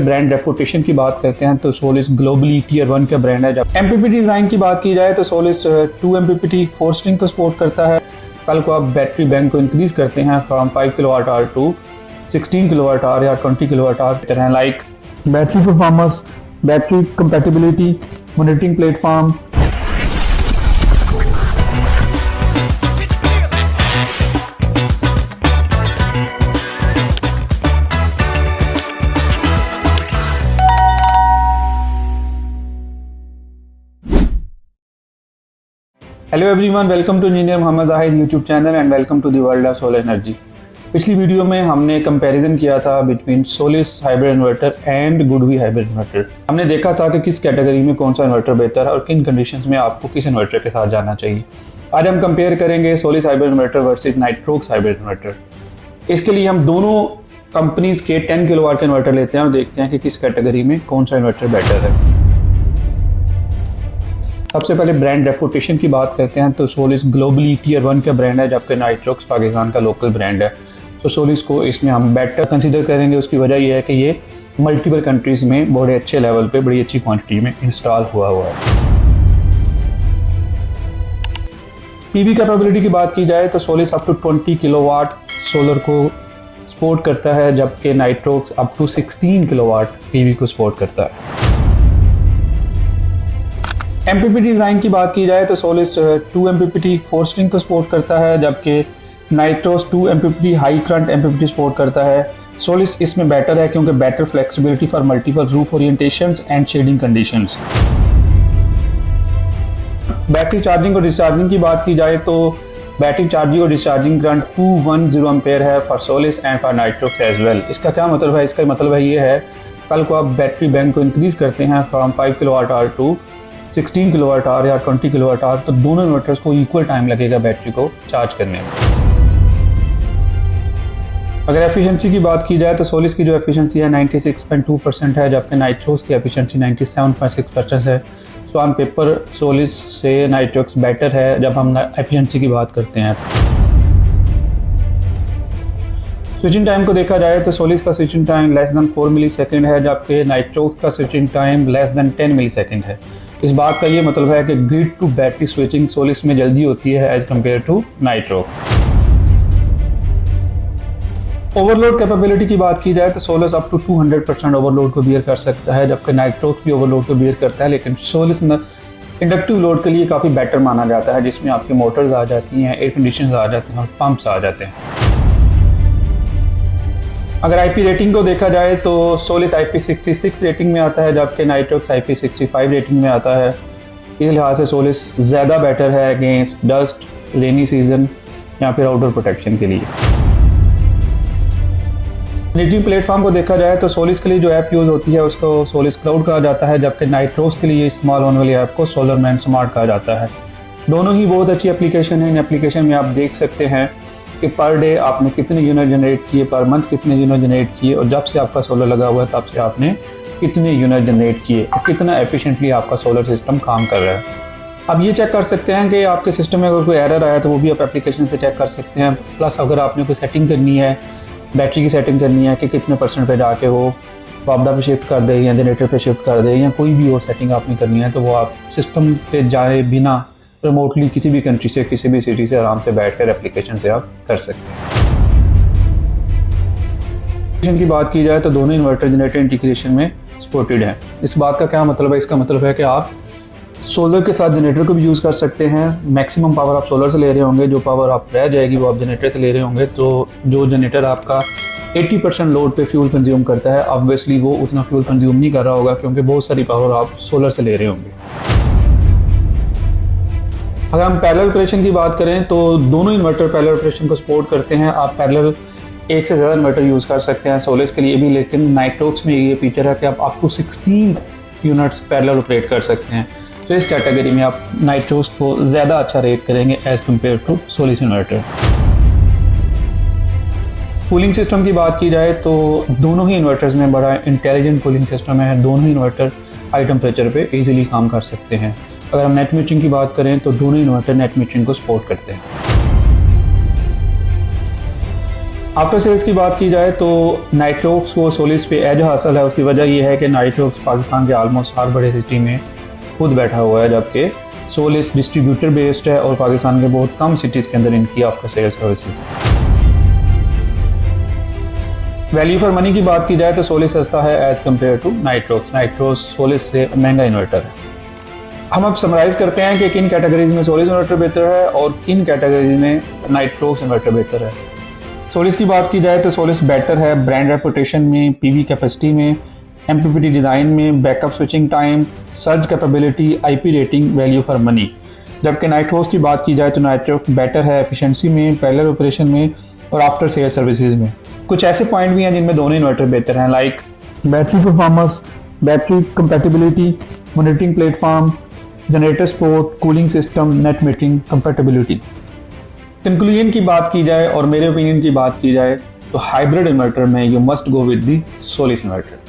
Brand reputation की बात करते हैं तो सोलिस ग्लोबली टियर 1 का ब्रांड है। जब एमपीपीटी डिजाइन की बात की जाए तो सोलिस 2 एमपीपीटी 4 स्ट्रिंग को सपोर्ट करता है। कल को आप बैटरी बैंक को इंक्रीज करते हैं from 5 kilowatt hour to 16 kilowatt hour या 20 किलोवाट आवर तरह like battery performance, battery compatibility, monitoring platform. Hello everyone, welcome to engineer Mohammad Zahid YouTube channel and welcome to the world of solar energy. पिछली video में हमने comparison किया था between Solis hybrid inverter and Goodwe hybrid inverter. हमने देखा था कि किस कैटेगरी में कौन सा इन्वर्टर बेहतर है और किन कंडीशंस में आपको किस इन्वर्टर के साथ जाना चाहिए। आज हम कंपेयर करेंगे Solis hybrid inverter versus Nitrox hybrid inverter. इसके लिए हम दोनों कंपनीज के 10 किलोवाट के इन्वर्टर लेते हैं और देखते हैं कि किस कैटेगरी में कौन सा इन्वर्टर बेटर है। सबसे पहले ब्रांड रेपुटेशन की बात करते हैं तो सोलिस ग्लोबली टियर 1 का ब्रांड है, जबकि नाइट्रोक्स पाकिस्तान का लोकल ब्रांड है। तो सोलिस को इसमें हम बेटर कंसीडर करेंगे। उसकी वजह यह है कि ये मल्टीपल कंट्रीज में बड़े अच्छे लेवल पे बड़ी अच्छी क्वांटिटी में इंस्टॉल हुआ है। पीवी कैपेबिलिटी की बात की जाए तो Solis up to 20 kilowatt solar को सपोर्ट करता है, जबकि Nitrox up to 16 kilowatt PV को सपोर्ट करता है। एमपीपीटी डिज़ाइन की बात की जाए तो सोलिस 2 एमपीपीटी 4 स्ट्रिंग को सपोर्ट करता है, जबकि Nitrox 2 MPPT high current MPPT support करता है। सोलिस इसमें बेटर है क्योंकि better flexibility for multiple roof orientations and shading conditions. Battery charging और डिस्चार्जिंग की बात की जाए तो बैटरी चार्जिंग और डिस्चार्जिंग करंट 210 एम्पेयर है for Solis and for Nitrox as well. इसका क्या मतलब है? इसका मतलब है ये है, कल को आप बैटरी बैंक को इंक्रीज करते हैं from 5 kilowatt hour to 16 kilowatt hour या 20 किलोवाट आवर, तो दोनों इन्वर्टर्स को इक्वल टाइम लगेगा बैटरी को चार्ज करने में। अगर एफिशिएंसी की बात की जाए तो सोलिस की जो एफिशिएंसी है 96.2% है, जबकि नाइट्रोक्स की एफिशिएंसी 97.6% है। सो ऑन पेपर सोलिस से नाइट्रोक्स बेटर है जब हम एफिशिएंसी की बात करते हैं। स्विचिंग टाइम को देखा जाए तो सोलिस का switching time less than 4 millisecond है, जबकि नाइट्रोक्स का switching time less than 10 millisecond है। इस बात का ये मतलब है कि grid to battery switching Solis में जल्दी होती है as compared to Nitrox. Overload capability की बात की जाए तो सोलिस अप टू 200% ओवरलोड को बियर कर सकता है, जबकि नाइट्रोक्स भी ओवरलोड को बियर करता है। लेकिन सोलिस इंडक्टिव लोड के लिए काफ़ी बेटर माना जाता है, जिसमें आपकी मोटर्स आ जाती हैं, एयर कंडीशनर्स आ जाते हैं और पंप्स आ जाते हैं। अगर आईपी रेटिंग को देखा जाए तो सोलिस IP66 रेटिंग में आता है, जबकि नाइट्रोक्स IP65 रेटिंग में आता है। इस लिहाज से सोलिस ज़्यादा बेटर है अगेंस्ट डस्ट, रेनी सीजन या फिर आउटडोर प्रोटेक्शन के लिए। मॉनिटरिंग प्लेटफॉर्म को देखा जाए तो सोलिस के लिए जो ऐप यूज़ होती है उसको सोलिस क्लाउड कहा जाता है, जबकि नाइट्रोक्स के लिए इस्तेमाल होने वाली ऐप को सोलरमैन स्मार्ट कहा जाता है। दोनों ही बहुत अच्छी एप्लीकेशन है। इन एप्लीकेशन में आप देख सकते हैं कि पर डे आपने कितने यूनिट जनरेट किए, पर मंथ कितने यूनिट जनरेट किए, और जब से आपका सोलर लगा हुआ है तब से आपने कितने यूनिट जनरेट किए और कितना एफिशिएंटली आपका सोलर सिस्टम काम कर रहा है। अब ये चेक कर सकते हैं कि आपके सिस्टम में अगर कोई एरर आया तो वो भी आप एप्लीकेशन से चेक कर सकते हैं। प्लस अगर आपने कोई सेटिंग करनी है, बैटरी की सेटिंग करनी है कि कितने % पे जाके वो वापडा पे शिफ्ट कर दे या जनरेटर पे शिफ्ट कर दे या कोई भी वो सेटिंग आपने करनी है, तो वो आप सिस्टम पे जाए बिना रिमोटली किसी भी कंट्री से, किसी भी सिटी से आराम से बैठकर एप्लीकेशन से आप कर सकते हैं। की बात की जाए तो दोनों इन्वर्टर जनरेटर इंटीग्रेशन में सपोर्टेड हैं। इस बात का क्या मतलब है? इसका मतलब है कि आप सोलर के साथ जनरेटर को भी यूज़ कर सकते हैं। मैक्सिमम पावर आप सोलर से ले रहे होंगे, जो पावर आप रह जाएगी वो आप जनरेटर से ले रहे होंगे। तो जो जनरेटर आपका 80% लोड पे फ्यूल कंज्यूम करता है, ऑब्वियसली वो उतना फ्यूल कंज्यूम नहीं कर रहा होगा क्योंकि बहुत सारी पावर आप सोलर से ले रहे होंगे। अगर हम पैरेलल ऑपरेशन की बात करें तो दोनों इन्वर्टर पैरेलल ऑपरेशन को सपोर्ट करते हैं। आप पैरेलल एक से ज़्यादा इन्वर्टर यूज़ कर सकते हैं सोलिस के लिए भी, लेकिन नाइट्रोक्स में ये फीचर है कि आप up to 16 units parallel operate कर सकते हैं। तो इस कैटेगरी में आप नाइट्रोक्स को ज़्यादा अच्छा रेट करेंगे as compared to Solis inverter. Cooling system की बात की जाए तो दोनों ही इन्वर्टर्स में बड़ा इंटेलिजेंट कूलिंग सिस्टम है। दोनों ही इन्वर्टर हाई टेम्परेचर पे इजीली काम कर सकते हैं। अगर हम नेट मीटरिंग की बात करें तो दोनों इन्वर्टर नेट मीटरिंग को सपोर्ट करते हैं। आफ्टर सेल्स की बात की जाए तो नाइट्रोक्स को सोलिस पे एज हासिल है। उसकी वजह यह है कि नाइट्रोक्स पाकिस्तान के आलमोस्ट हर बड़े सिटी में खुद बैठा हुआ है, जबकि सोलिस डिस्ट्रीब्यूटर बेस्ड है और पाकिस्तान के बहुत कम सिटीज़ के अंदर इनकी आफ्टर सेल्स सर्विसेज है। वैल्यू फॉर मनी की बात की जाए तो सोलिस सस्ता है as compared to Nitrox. Nitrox Solis से महंगा इन्वर्टर है। हम अब समराइज करते हैं कि किन कैटेगरीज में सोलिस इन्वर्टर बेहतर है और किन कैटेगरीज में नाइट्रोक्स इन्वर्टर बेहतर है। सोलिस की बात की जाए तो सोलिस बेटर है ब्रांड रेपुटेशन में, पीवी कैपेसिटी में, एमपीपीटी डिज़ाइन में, backup switching time, surge capability, IP rating, value for money. जबकि नाइट्रोक्स की बात की जाए तो नाइट्रोक्स बेटर है एफिशिएंसी में, पैरेलल ऑपरेशन में और आफ्टर सेल सर्विसेज में। कुछ ऐसे पॉइंट भी हैं जिनमें दोनों इन्वर्टर बेहतर हैं, like battery performance, battery compatibility, monitoring platform, generator support, cooling system, net metering compatibility. Conclusion की बात की जाए और मेरे ओपिनियन की बात की जाए तो हाइब्रिड इन्वर्टर में you must go with the Solis inverter.